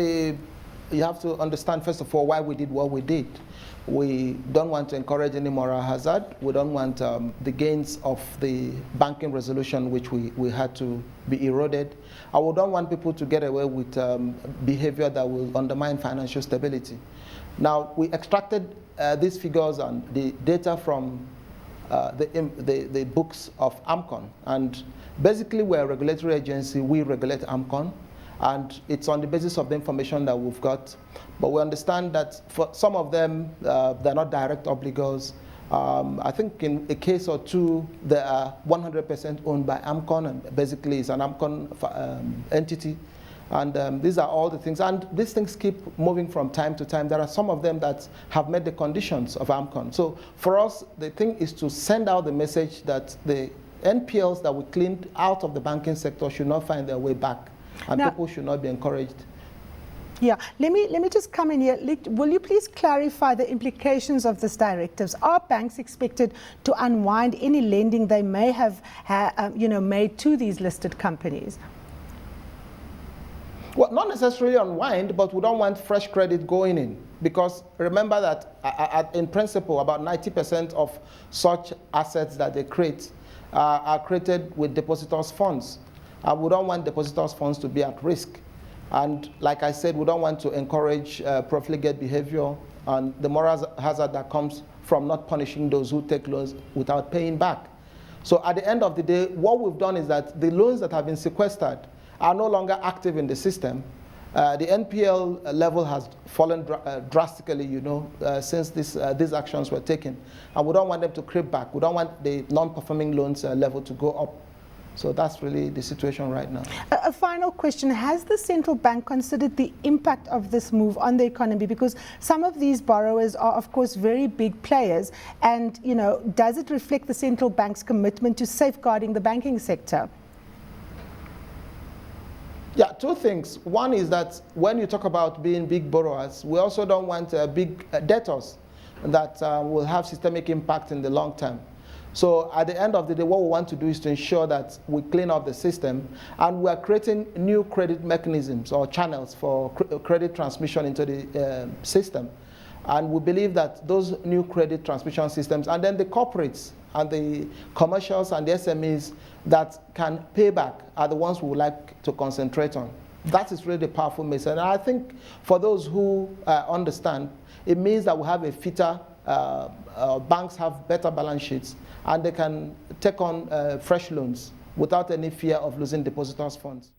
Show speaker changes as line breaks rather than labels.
you have to understand, first of all, why we did what we did. We don't want to encourage any moral hazard. We don't want the gains of the banking resolution, which we had to be eroded. And we don't want people to get away with behavior that will undermine financial stability. Now, we extracted these figures and the data from the books of Amcon. And basically, we're a regulatory agency. We regulate Amcon. And it's on the basis of the information that we've got. But we understand that for some of them, they're not direct obligors. I think in a case or two, they are 100% owned by Amcon, and basically it's an Amcon entity. And these are all the things. And these things keep moving from time to time. There are some of them that have met the conditions of Amcon. So for us, the thing is to send out the message that the NPLs that we cleaned out of the banking sector should not find their way back. And now, people should not be encouraged.
Yeah, let me just come in here. Will you please clarify the implications of this directives? Are banks expected to unwind any lending they may have made to these listed companies?
Well, not necessarily unwind, but we don't want fresh credit going in. Because remember that in principle, about 90% of such assets that they create are created with depositors' funds. We don't want depositors' funds to be at risk. And like I said, we don't want to encourage profligate behavior and the moral hazard that comes from not punishing those who take loans without paying back. So at the end of the day, what we've done is that the loans that have been sequestered are no longer active in the system. The NPL level has fallen drastically, since these actions were taken. And we don't want them to creep back. We don't want the non-performing loans level to go up. So that's really the situation right now.
A final question. Has the central bank considered the impact of this move on the economy? Because some of these borrowers are, of course, very big players. And, does it reflect the central bank's commitment to safeguarding the banking sector?
Yeah, two things. One is that when you talk about being big borrowers, we also don't want big debtors that will have systemic impact in the long term. So at the end of the day, what we want to do is to ensure that we clean up the system, and we are creating new credit mechanisms or channels for credit transmission into the system. And we believe that those new credit transmission systems, and then the corporates and the commercials and the SMEs that can pay back, are the ones we would like to concentrate on. That is really a powerful message. And I think for those who understand, it means that we have a fitter, banks have better balance sheets, and they can take on fresh loans without any fear of losing depositors' funds.